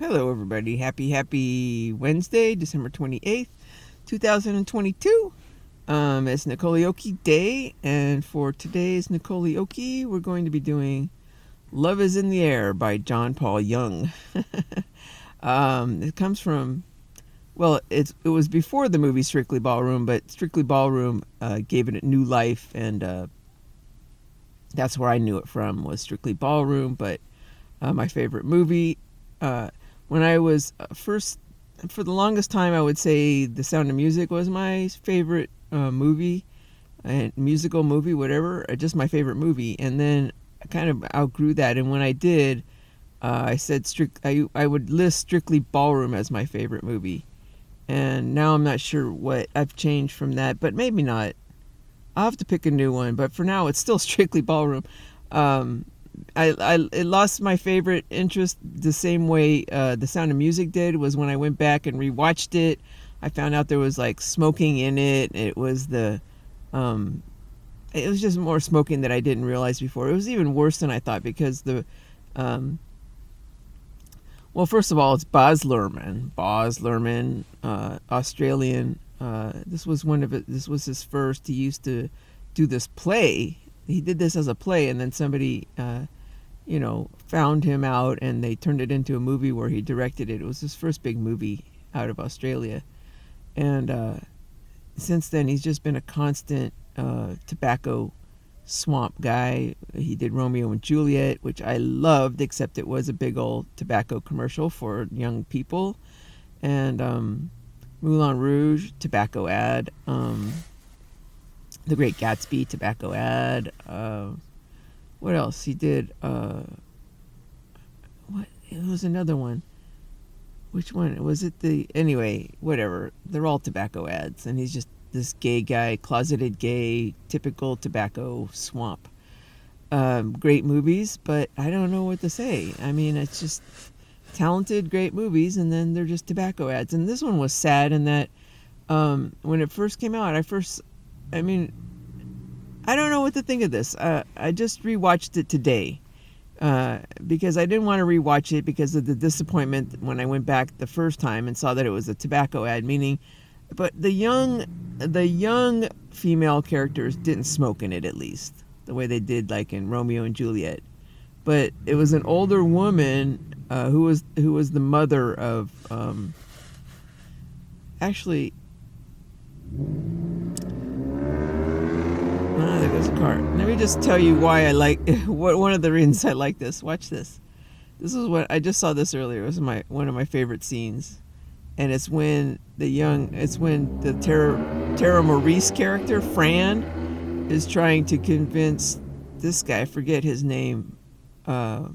Hello, everybody. Happy Wednesday, December 28th, 2022. It's Nicoleyoke Day, and for today's Nicoleyoke, we're going to be doing Love is in the Air by John Paul Young. It comes from, it was before the movie Strictly Ballroom, but Strictly Ballroom gave it a new life, and that's where I knew it from, was Strictly Ballroom. But my favorite movie, when I was for the longest time, I would say The Sound of Music was my favorite movie, and musical movie, whatever, just my favorite movie. And then I kind of outgrew that, and when I did, I said I would list Strictly Ballroom as my favorite movie. And now I'm not sure what I've changed from that, but maybe not. I'll have to pick a new one, but for now it's still Strictly Ballroom. It lost my favorite interest the same way The Sound of Music did. Was when I went back and rewatched it. I found out there was like smoking in it. It was just more smoking that I didn't realize before. It was even worse than I thought because first of all, it's Baz Luhrmann, Australian. This was his first. He used to do this play. He did this as a play, and then somebody, found him out, and they turned it into a movie where he directed it. It was his first big movie out of Australia, and since then he's just been a constant tobacco swamp guy. He did Romeo and Juliet, which I loved, except it was a big old tobacco commercial for young people, and Moulin Rouge, tobacco ad. The Great Gatsby, tobacco ad. What else? He did, it was another one. Which one? Was it anyway, whatever. They're all tobacco ads, and he's just this gay guy, closeted gay, typical tobacco swamp. Great movies, but I don't know what to say. I mean, it's just talented, great movies, and then they're just tobacco ads. And this one was sad in that when it first came out, I don't know what to think of this. I just rewatched it today because I didn't want to rewatch it because of the disappointment when I went back the first time and saw that it was a tobacco ad. But the young female characters didn't smoke in it, at least the way they did, like in Romeo and Juliet. But it was an older woman who was the mother of actually. There goes a car. Let me just tell you why I like one of the reasons I like this. Watch this. This is what I just saw this earlier. It was one of my favorite scenes, and it's when the Tara Maurice character Fran is trying to convince this guy. Forget his name in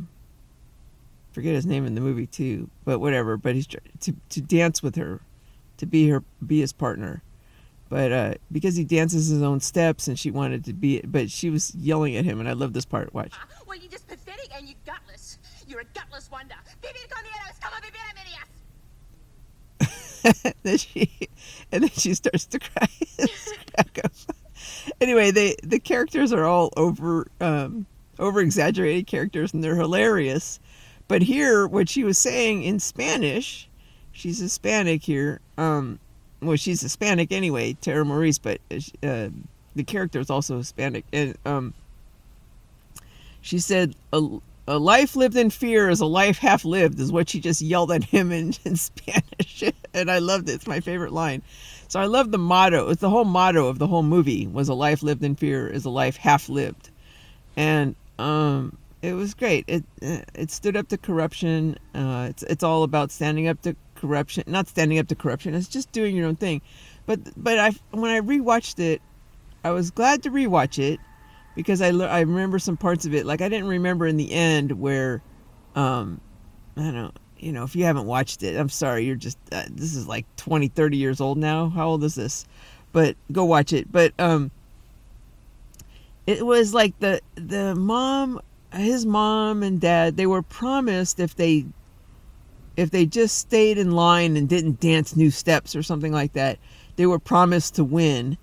the movie too, but whatever. But he's to dance with her, to be his partner. But because he dances his own steps, and she wanted to be, but she was yelling at him, and I love this part. Watch. Well, you're just pathetic and you're gutless. You're a gutless wonder. And then she starts to cry. Anyway, the characters are all over exaggerated characters, and they're hilarious. But here, what she was saying in Spanish, she's Hispanic here. Well, she's Hispanic anyway, Tara Maurice, but the character is also Hispanic. And she said, a life lived in fear is a life half lived, is what she just yelled at him in Spanish. And I loved it. It's my favorite line. So I love the motto. It's the whole motto of the whole movie was a life lived in fear is a life half lived. And it was great. It stood up to corruption. It's all about standing up to corruption, not standing up to corruption. It's just doing your own thing. But when I rewatched it, I was glad to rewatch it because I remember some parts of it. Like I didn't remember in the end where, I don't know, if you haven't watched it, I'm sorry, you're just, this is like 20, 30 years old now. How old is this? But go watch it. But it was like the mom, his mom and dad, they were promised if they just stayed in line and didn't dance new steps or something like that, they were promised to win,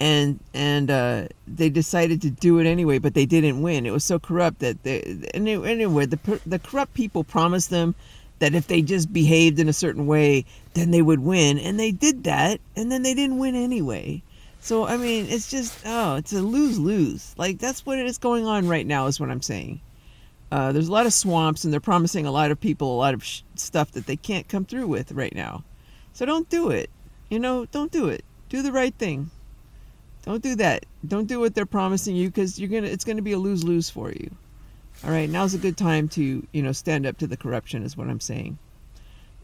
and they decided to do it anyway, but they didn't win. It was so corrupt that the corrupt people promised them that if they just behaved in a certain way, then they would win. And they did that, and then they didn't win anyway. So, I mean, it's just, oh, it's a lose-lose. Like, that's what is going on right now, is what I'm saying. There's a lot of swamps, and they're promising a lot of people a lot of stuff that they can't come through with right now. So don't do it. Don't do it. Do the right thing. Don't do that. Don't do what they're promising you, because it's gonna be a lose-lose for you. All right, now's a good time to stand up to the corruption, is what I'm saying.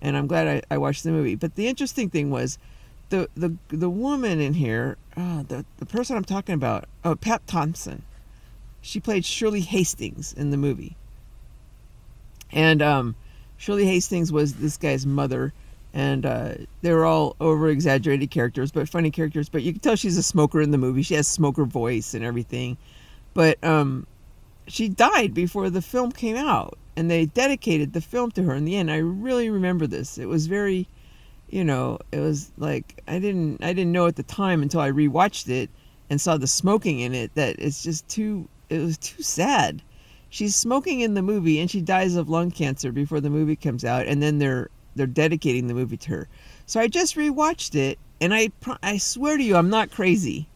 And I'm glad I watched the movie. But the interesting thing was the woman in here, the person I'm talking about, Pat Thompson. She played Shirley Hastings in the movie. And Shirley Hastings was this guy's mother. And they were all over-exaggerated characters, but funny characters. But you can tell she's a smoker in the movie. She has smoker voice and everything. But she died before the film came out. And they dedicated the film to her in the end. I really remember this. It was very, it was like, I didn't know at the time until I rewatched it and saw the smoking in it, that it was too sad. She's smoking in the movie, and she dies of lung cancer before the movie comes out, and then they're dedicating the movie to her. So I just rewatched it, and I swear to you, I'm not crazy.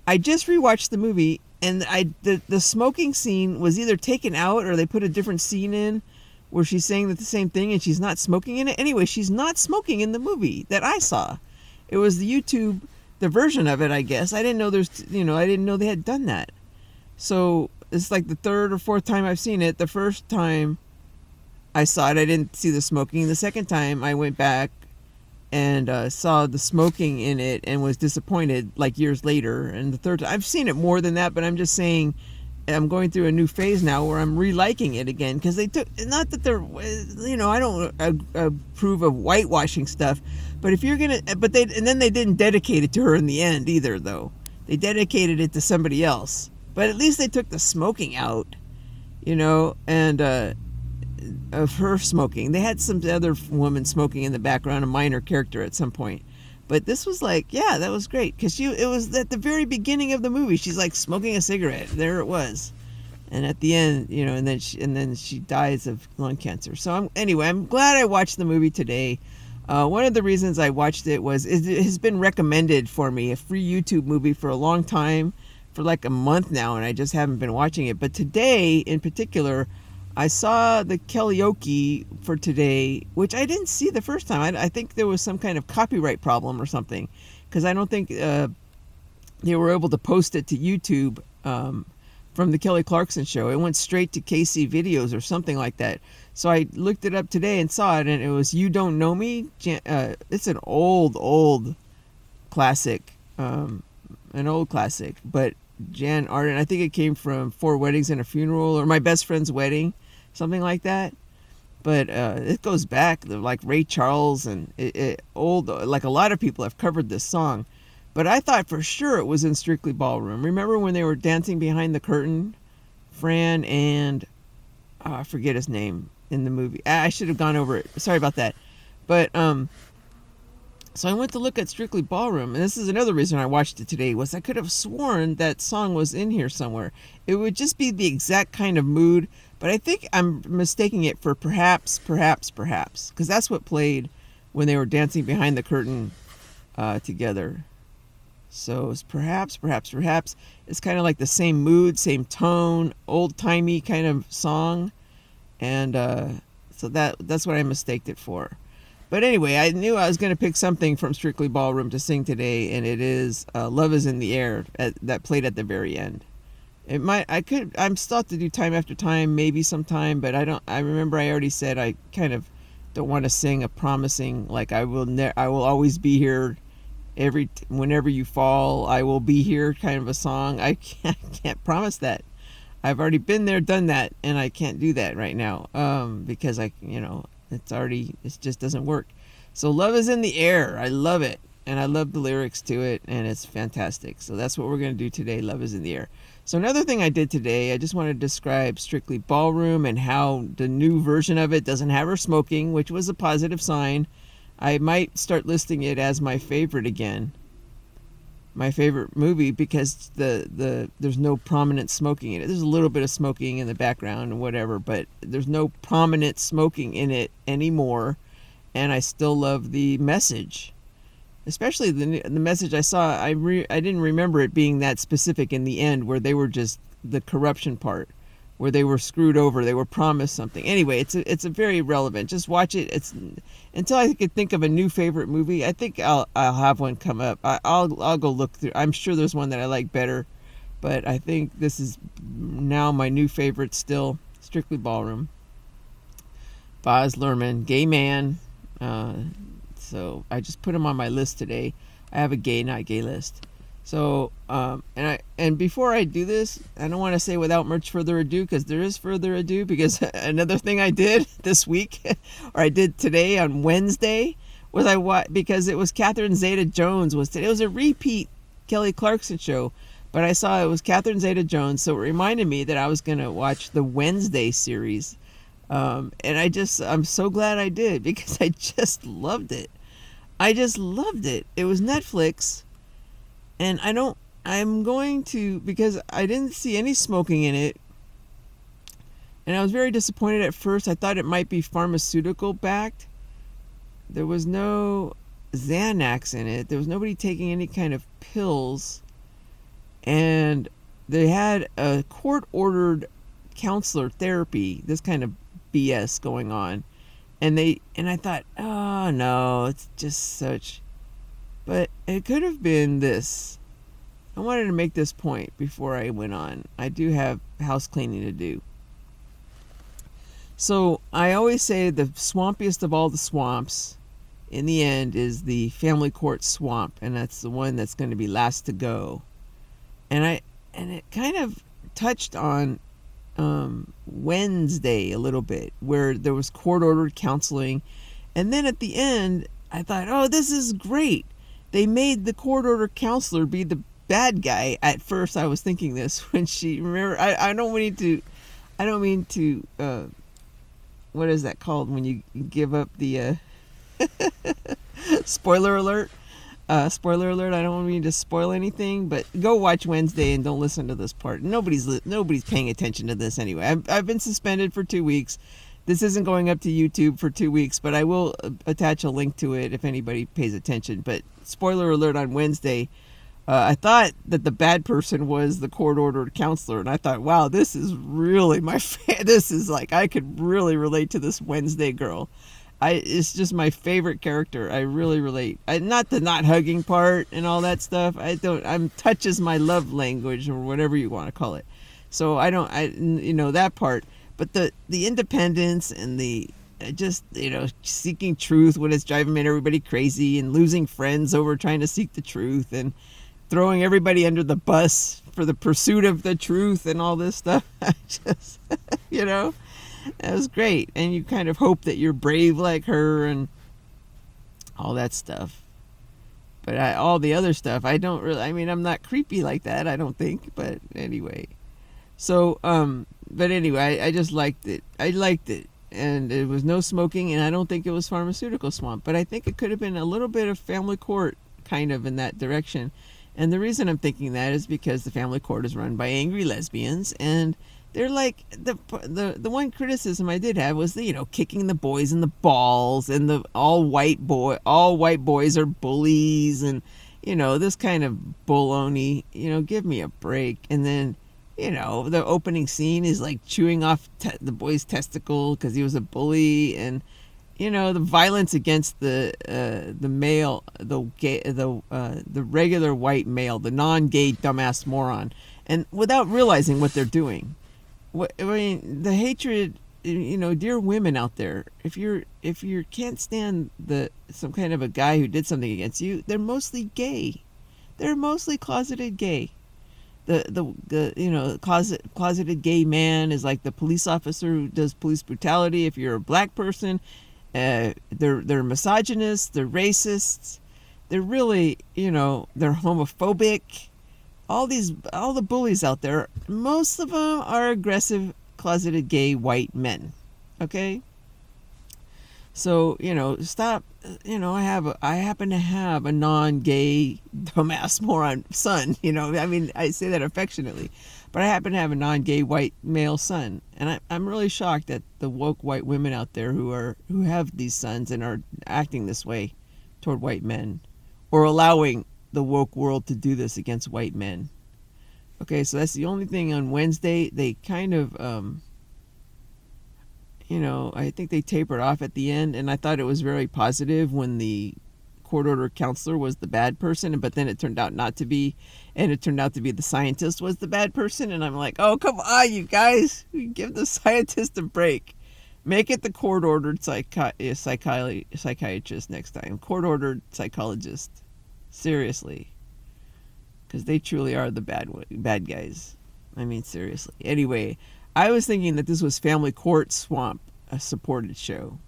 I just rewatched the movie, and the smoking scene was either taken out or they put a different scene in where she's saying the same thing and she's not smoking in it. Anyway, she's not smoking in the movie that I saw. It was the version of it, I guess. I didn't know I didn't know they had done that. So it's like the third or fourth time I've seen it. The first time I saw it, I didn't see the smoking. The second time I went back and saw the smoking in it and was disappointed like years later. And the third time, I've seen it more than that, but I'm just saying I'm going through a new phase now where I'm reliking it again, because they took, not that they're, I don't approve of whitewashing stuff, but if you're gonna, and then they didn't dedicate it to her in the end either, though. They dedicated it to somebody else, but at least they took the smoking out, and of her smoking. They had some other woman smoking in the background, a minor character at some point. But this was like, yeah, that was great, because it was at the very beginning of the movie. She's like smoking a cigarette. There it was, and at the end, and then she dies of lung cancer. So I'm glad I watched the movie today. One of the reasons I watched it was it has been recommended for me, a free YouTube movie, for a long time, for like a month now, and I just haven't been watching it. But today, in particular, I saw the Nicoleyoke for today, which I didn't see the first time. I think there was some kind of copyright problem or something, because I don't think they were able to post it to YouTube from the Kelly Clarkson show. It went straight to KC Videos or something like that. So I looked it up today and saw it, and it was You Don't Know Me. It's an old classic, but Jan Arden, I think it came from Four Weddings and a Funeral, or My Best Friend's Wedding, something like that. But it goes back, like Ray Charles and old, like a lot of people have covered this song. But I thought for sure it was in Strictly Ballroom. Remember when they were dancing behind the curtain? Fran and, I forget his name in the movie. I should have gone over it. Sorry about that. But, so I went to look at Strictly Ballroom, and this is another reason I watched it today, was I could have sworn that song was in here somewhere. It would just be the exact kind of mood, but I think I'm mistaking it for Perhaps, because that's what played when they were dancing behind the curtain together. So it's Perhaps. It's kind of like the same mood, same tone, old-timey kind of song, and so that's what I mistaked it for. But anyway, I knew I was going to pick something from Strictly Ballroom to sing today, and it is Love Is in the Air that played at the very end. I'm still to do Time After Time, maybe sometime, but I remember I already said I kind of don't want to sing a promising, like I will always be here whenever you fall, I will be here kind of a song. I can't promise that. I've already been there, done that, and I can't do that right now, because it just doesn't work. So Love Is in the Air. I love it. And I love the lyrics to it, and it's fantastic. So that's what we're going to do today, Love Is in the Air. So another thing I did today, I just want to describe Strictly Ballroom and how the new version of it doesn't have her smoking, which was a positive sign. I might start listing it as my favorite again. my favorite movie because there's no prominent smoking in it. There's a little bit of smoking in the background and whatever, but there's no prominent smoking in it anymore. And I still love the message, especially the message I saw. I didn't remember it being that specific in the end, where they were just the corruption part, where they were screwed over, they were promised something. Anyway, it's a very relevant. Just watch it. It's until I could think of a new favorite movie. I think I'll have one come up. I'll go look through. I'm sure there's one that I like better, but I think this is now my new favorite still. Strictly Ballroom. Baz Luhrmann, gay man. So I just put him on my list today. I have a gay, not gay list. So and before I do this, I don't want to say without much further ado, because there is further ado, because another thing I did this week, or I did today on Wednesday, was because it was Catherine Zeta-Jones was today. It was a repeat Kelly Clarkson show, but I saw it was Catherine Zeta-Jones, so it reminded me that I was going to watch the Wednesday series. And I'm so glad I did, because I just loved it. It was Netflix, and I'm going to, because I didn't see any smoking in it, and I was very disappointed at first. I thought it might be pharmaceutical backed. There was no Xanax in it. There was nobody taking any kind of pills, and they had a court-ordered counselor therapy, this kind of BS going on. And I thought, oh no, it's just such. But it could have been this. I wanted to make this point before I went on. I do have house cleaning to do. So I always say the swampiest of all the swamps in the end is the family court swamp, and that's the one that's going to be last to go. And it kind of touched on Wednesday a little bit, where there was court-ordered counseling, and then at the end I thought, oh, this is great. They made the court-ordered counselor be the bad guy. At first I was thinking this when she, remember, I don't mean to what is that called when you give up the spoiler alert. Spoiler alert, I don't mean to spoil anything, but go watch Wednesday and don't listen to this part. Nobody's paying attention to this anyway. I've been suspended for 2 weeks. This isn't going up to YouTube for 2 weeks, but I will attach a link to it if anybody pays attention. But spoiler alert on Wednesday, I thought that the bad person was the court-ordered counselor, and I thought, wow, this is really this is like, I could really relate to this Wednesday girl. It's just my favorite character. I really relate. Not the not hugging part and all that stuff. Touch is my love language, or whatever you want to call it. So that part. But the independence and the just, seeking truth when it's driving everybody crazy, and losing friends over trying to seek the truth, and throwing everybody under the bus for the pursuit of the truth and all this stuff. I just, that was great. And you kind of hope that you're brave like her and all that stuff. But all the other stuff, I don't really, I'm not creepy like that, I don't think. But anyway. So, but anyway, I just liked it. I liked it. And it was no smoking, and I don't think it was pharmaceutical swamp. But I think it could have been a little bit of family court kind of in that direction. And the reason I'm thinking that is because the family court is run by angry lesbians, and they're like, the one criticism I did have was kicking the boys in the balls, and the all white boys are bullies, and this kind of baloney. Give me a break. And then the opening scene is like chewing off the boy's testicle because he was a bully, and the violence against the male, the gay, the regular white male, the non-gay dumbass moron, and without realizing what they're doing. The hatred, dear women out there, if you can't stand some kind of a guy who did something against you, they're mostly gay. They're mostly closeted gay. The closeted gay man is like the police officer who does police brutality. If you're a black person, they're misogynists, they're racists, they're really, they're homophobic. All the bullies out there, most of them are aggressive, closeted gay white men. Okay? So, stop. I happen to have a non-gay dumbass moron son. I mean, I say that affectionately, but I happen to have a non-gay white male son, and I'm really shocked at the woke white women out there who have these sons and are acting this way toward white men, or allowing the woke world to do this against white men. Okay, so that's the only thing on Wednesday. They kind of I think they tapered off at the end, and I thought it was very positive when the court order counselor was the bad person, but then it turned out not to be, and it turned out to be the scientist was the bad person, and I'm like, oh, come on, you guys, give the scientist a break. Make it the court ordered psychiatrist next time. Court ordered psychologist. Seriously. Because they truly are the bad guys. I mean, seriously. Anyway, I was thinking that this was Family Court Swamp, a supported show,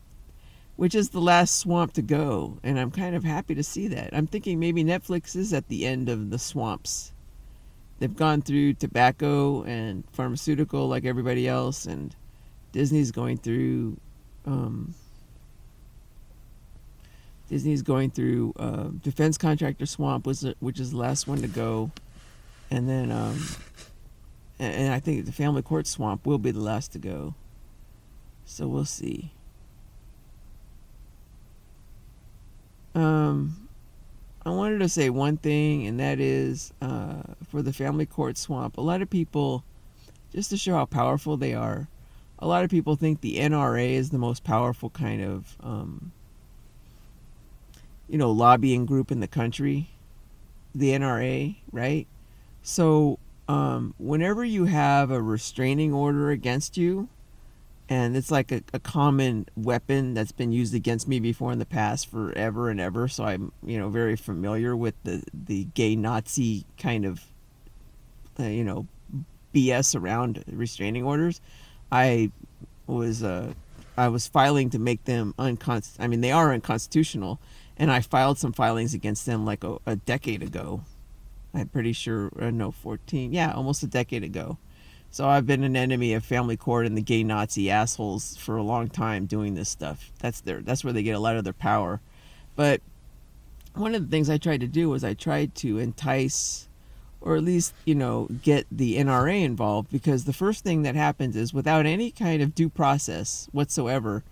which is the last swamp to go, and I'm kind of happy to see that. I'm thinking maybe Netflix is at the end of the swamps. They've gone through tobacco and pharmaceutical like everybody else, and Disney's going through defense contractor swamp, which is the last one to go, and then and I think the family court swamp will be the last to go. So we'll see. I wanted to say one thing, and that is for the family court swamp. A lot of people, just to show how powerful they are, a lot of people think the NRA is the most powerful kind of lobbying group in the country. The NRA, right? So whenever you have a restraining order against you, and it's like a common weapon that's been used against me before in the past forever and ever, so I'm very familiar with the gay Nazi kind of BS around restraining orders. I was filing to make them I mean, they are unconstitutional, and I filed some filings against them like a decade ago. I'm pretty sure, no, 14, yeah, almost a decade ago. So I've been an enemy of family court and the gay Nazi assholes for a long time doing this stuff. That's where they get a lot of their power. But one of the things I tried to do was I tried to entice, or at least, get the NRA involved, because the first thing that happens is, without any kind of due process whatsoever,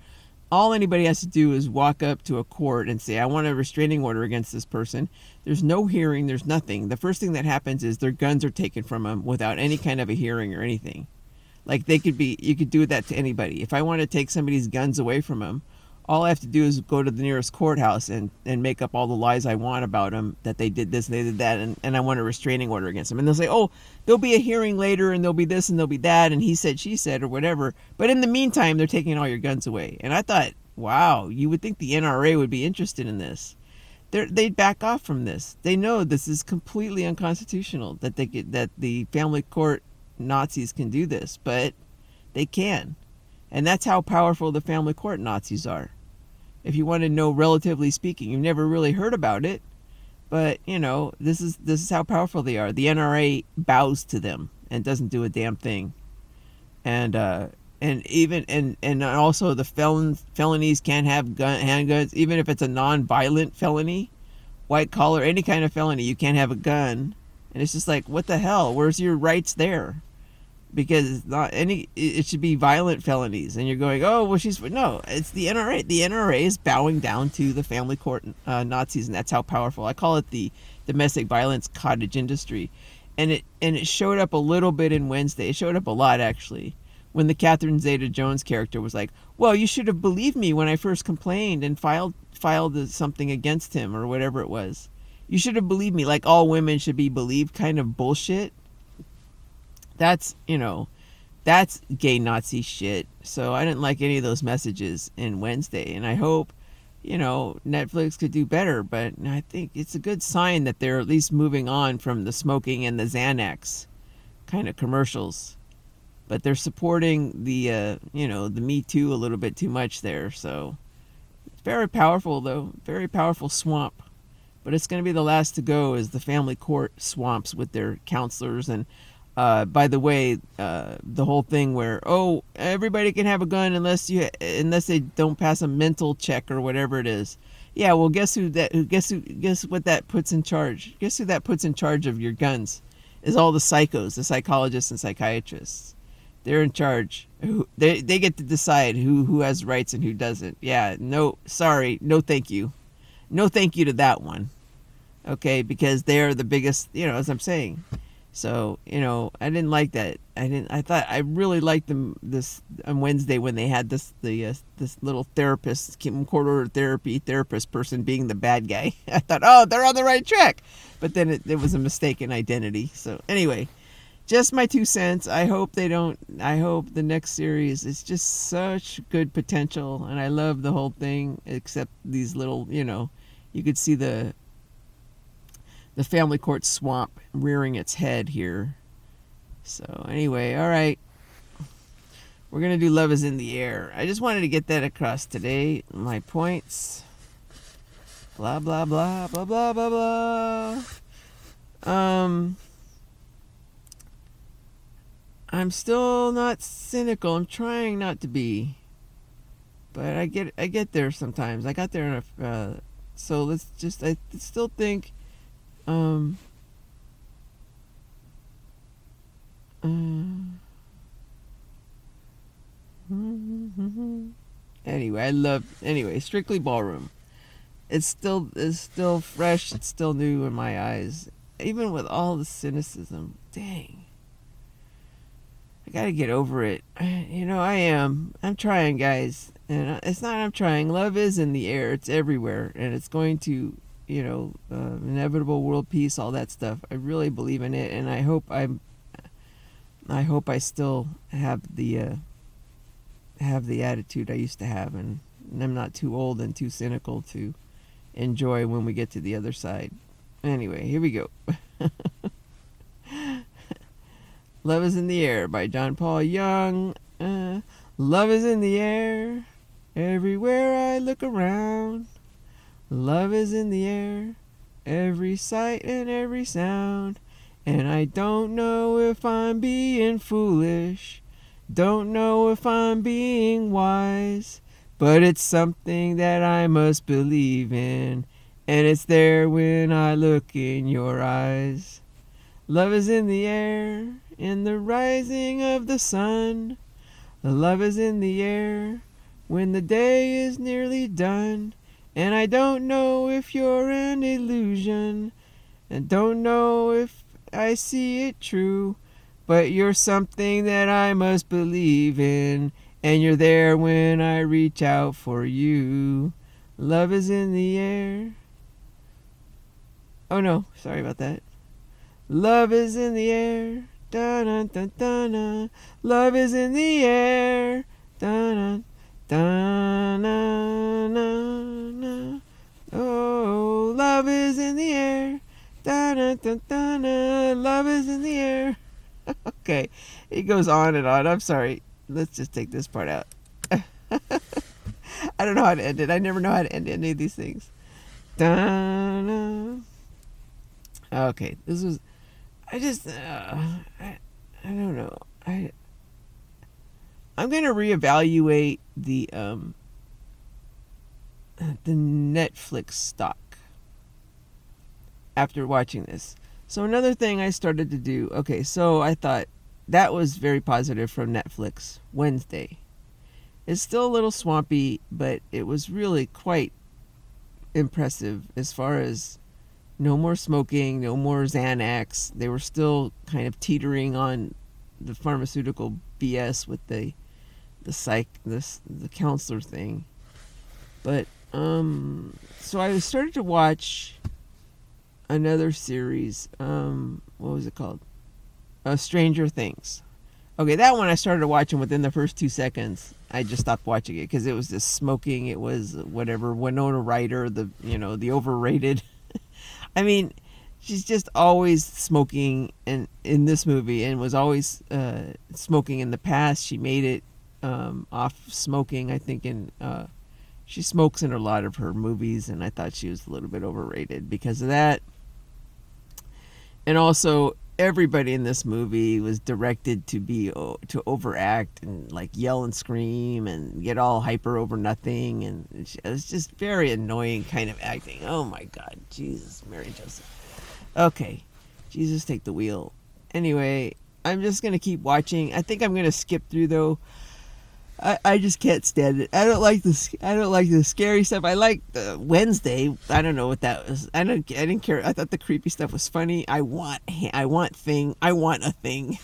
all anybody has to do is walk up to a court and say, I want a restraining order against this person. There's no hearing, there's nothing. The first thing that happens is their guns are taken from them without any kind of a hearing or anything. Like, you could do that to anybody. If I want to take somebody's guns away from them, all I have to do is go to the nearest courthouse and make up all the lies I want about them, that they did this and they did that, and I want a restraining order against them. And they'll say, oh, there'll be a hearing later, and there'll be this and there'll be that, and he said, she said, or whatever. But in the meantime, they're taking all your guns away. And I thought, wow, you would think the NRA would be interested in this. They'd back off from this. They know this is completely unconstitutional, that the family court Nazis can do this, but they can. And that's how powerful the family court Nazis are. If you want to know, relatively speaking, you've never really heard about it, but this is how powerful they are. The NRA bows to them and doesn't do a damn thing. And also the felonies can't have handguns, even if it's a non-violent felony, white collar, any kind of felony. You can't have a gun, and it's just like, what the hell? Where's your rights there? Because it should be violent felonies, and you're going, oh, well, no, it's the NRA. The NRA is bowing down to the family court Nazis, and that's how powerful. I call it the domestic violence cottage industry, and it showed up a little bit in Wednesday. It showed up a lot, actually, when the Catherine Zeta-Jones character was like, well, you should have believed me when I first complained and filed something against him, or whatever it was. You should have believed me, like all women should be believed kind of bullshit. That's gay Nazi shit. So I didn't like any of those messages in Wednesday, and I hope Netflix could do better. But I think it's a good sign that they're at least moving on from the smoking and the Xanax kind of commercials. But they're supporting the the Me Too a little bit too much there. So it's very powerful, though, very powerful swamp. But it's going to be the last to go, is the family court swamps with their counselors. And By the way, the whole thing where, oh, everybody can have a gun unless they don't pass a mental check or whatever it is. Yeah, well, guess what that puts in charge? Guess who that puts in charge of your guns? Is all the psychos, the psychologists and psychiatrists. They're in charge. They get to decide who has rights and who doesn't. Yeah, no, sorry, no, thank you, no, thank you to that one. Okay, because they're the biggest. As I'm saying. So I didn't like that. I thought I really liked them this on Wednesday when they had this little therapist, court order therapist person being the bad guy. I thought, oh, they're on the right track, but then it was a mistaken identity. So anyway, just my 2 cents. I hope they don't. I hope the next series is just such good potential, and I love the whole thing. Except these little, you could see the family court swamp rearing its head here. So anyway, all right. We're going to do Love is in the Air. I just wanted to get that across today. My points. Blah, blah, blah, blah, blah, blah, blah. I'm still not cynical. I'm trying not to be. But I get there sometimes. I got there in a... so let's just... I still think... Anyway, Strictly Ballroom. It's still fresh. It's still new in my eyes, even with all the cynicism. Dang, I gotta get over it. I am. I'm trying, guys, and it's not. I'm trying. Love is in the air. It's everywhere, and it's going to. Inevitable world peace, all that stuff. I really believe in it, and I hope I still have the attitude I used to have, and I'm not too old and too cynical to enjoy when we get to the other side. Anyway, here we go. Love is in the Air by John Paul Young. Love is in the air, everywhere I look around. Love is in the air, every sight and every sound. And I don't know if I'm being foolish, don't know if I'm being wise, but it's something that I must believe in, and it's there when I look in your eyes. Love is in the air, in the rising of the sun. Love is in the air, when the day is nearly done. And I don't know if you're an illusion, and don't know if I see it true, but you're something that I must believe in, and you're there when I reach out for you. Love is in the air. Oh no, sorry about that. Love is in the air. Dun dun dun dun. Love is in the air. Dun dun. Da-na-na-na. Oh, love is in the air. Da-na-na-na-na. Love is in the air. Okay, it goes on and on. I'm sorry. Let's just take this part out. I don't know how to end it. I never know how to end any of these things. Da-na. Okay, this was... I just... I don't know. I'm going to reevaluate the Netflix stock after watching this. So another thing I started to do, okay, so I thought that was very positive from Netflix Wednesday. It's still a little swampy, but it was really quite impressive as far as no more smoking, no more Xanax. They were still kind of teetering on the pharmaceutical BS with the counselor thing. But so I started to watch another series. What was it called? Stranger Things. Okay, that one I started watching within the first 2 seconds. I just stopped watching it because it was just smoking. It was whatever, Winona Ryder, the overrated. I mean, she's just always smoking in this movie, and was always smoking in the past. She made it off smoking, I think, she smokes in a lot of her movies, and I thought she was a little bit overrated because of that. And also, everybody in this movie was directed to be to overact and like yell and scream and get all hyper over nothing, and it was just very annoying kind of acting. Oh my God, Jesus, Mary Joseph. Okay, Jesus, take the wheel. Anyway, I'm just gonna keep watching. I think I'm gonna skip through though. I just can't stand it. I don't like this. I don't like the scary stuff. I like the Wednesday. I don't know what that was. I didn't care. I thought the creepy stuff was funny. I want a thing.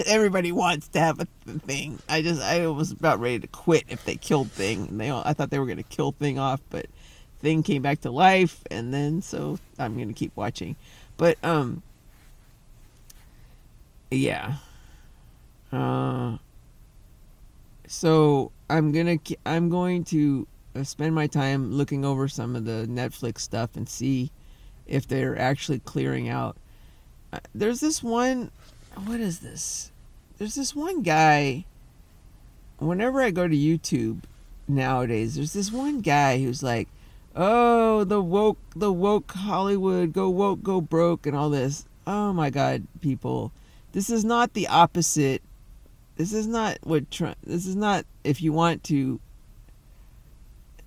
Everybody wants to have a thing. I was about ready to quit if they killed Thing. And I thought they were gonna kill Thing off, but Thing came back to life, and then so I'm gonna keep watching. But yeah. So I'm going to spend my time looking over some of the Netflix stuff and see if they're actually clearing out. There's this one. What is this? There's this one guy. Whenever I go to YouTube nowadays, there's this one guy who's like, "Oh, the woke Hollywood, go woke, go broke," and all this. Oh my God, people! This is not the opposite. This is not what Trump. This is not if you want to.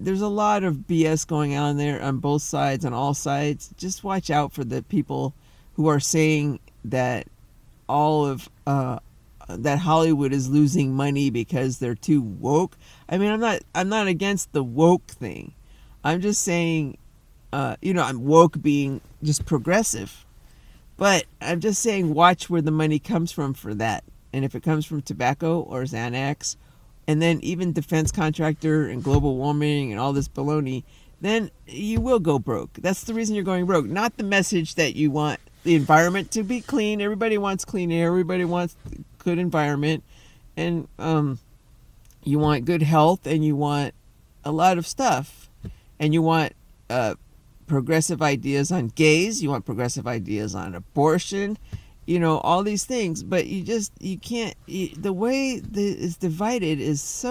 There's a lot of BS going on there on both sides, on all sides. Just watch out for the people who are saying that all of that Hollywood is losing money because they're too woke. I mean, I'm not against the woke thing. I'm just saying, I'm woke being just progressive. But I'm just saying, watch where the money comes from for that. And if it comes from tobacco or Xanax, and then even defense contractor and global warming and all this baloney, then you will go broke. That's the reason you're going broke. Not the message that you want the environment to be clean. Everybody wants clean air. Everybody wants good environment. And you want good health, and you want a lot of stuff. And you want progressive ideas on gays. You want progressive ideas on abortion. All these things, but you can't. The way it's divided is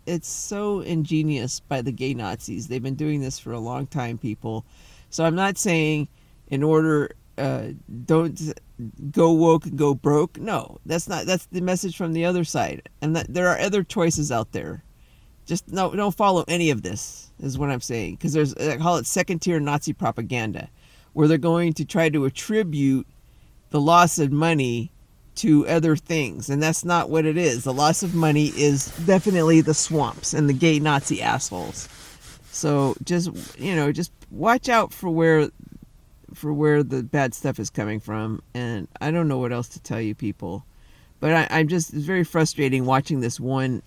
it's so ingenious by the gay Nazis. They've been doing this for a long time, people. So I'm not saying in order don't go woke and go broke. No, that's the message from the other side, and that there are other choices out there. Just don't follow any of this is what I'm saying, because I call it second tier Nazi propaganda, where they're going to try to attribute the loss of money to other things, and that's not what it is. The loss of money is definitely the swamps and the gay Nazi assholes. So just watch out for where the bad stuff is coming from. And I don't know what else to tell you, people, but it's very frustrating watching this one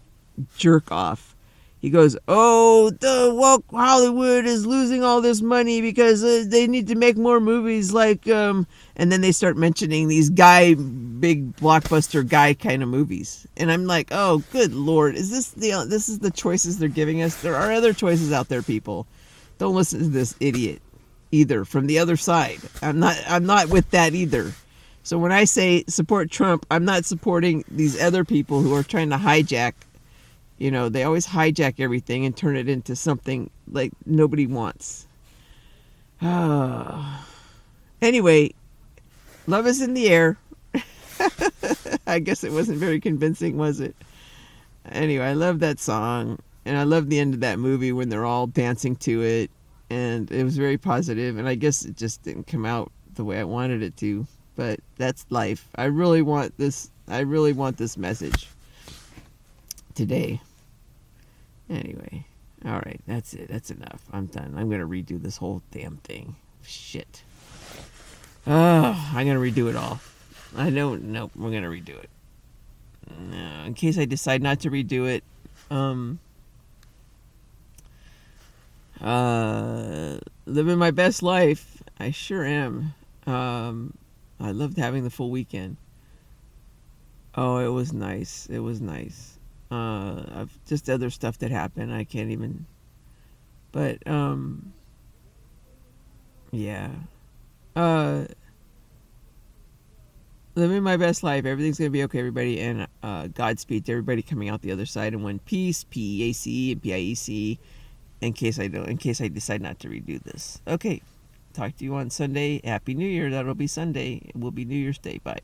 jerk off. He goes, "Oh, the woke Hollywood is losing all this money because they need to make more movies like," and then they start mentioning these big blockbuster guy kind of movies, and I'm like, "Oh, good Lord, this is the choices they're giving us? There are other choices out there, people. Don't listen to this idiot either from the other side. I'm not with that either." So when I say support Trump, I'm not supporting these other people who are trying to hijack. They always hijack everything and turn it into something like nobody wants. Anyway, love is in the air. I guess it wasn't very convincing, was it? Anyway, I love that song, and I love the end of that movie when they're all dancing to it, and it was very positive, and I guess it just didn't come out the way I wanted it to, but that's life. I really want this message today. Anyway, all right, that's it. That's enough. I'm done. I'm gonna redo this whole damn thing. Shit. I'm gonna redo it all. I don't. Nope. We're gonna redo it. In case I decide not to redo it, living my best life. I sure am. I loved having the full weekend. Oh, it was nice. It was nice. Just other stuff that happened. I can't even. But yeah. Living my best life. Everything's gonna be okay, everybody, and Godspeed to everybody coming out the other side. And one peace, PEAC and PIEC. In case I decide not to redo this. Okay. Talk to you on Sunday. Happy New Year. That'll be Sunday. It will be New Year's Day. Bye.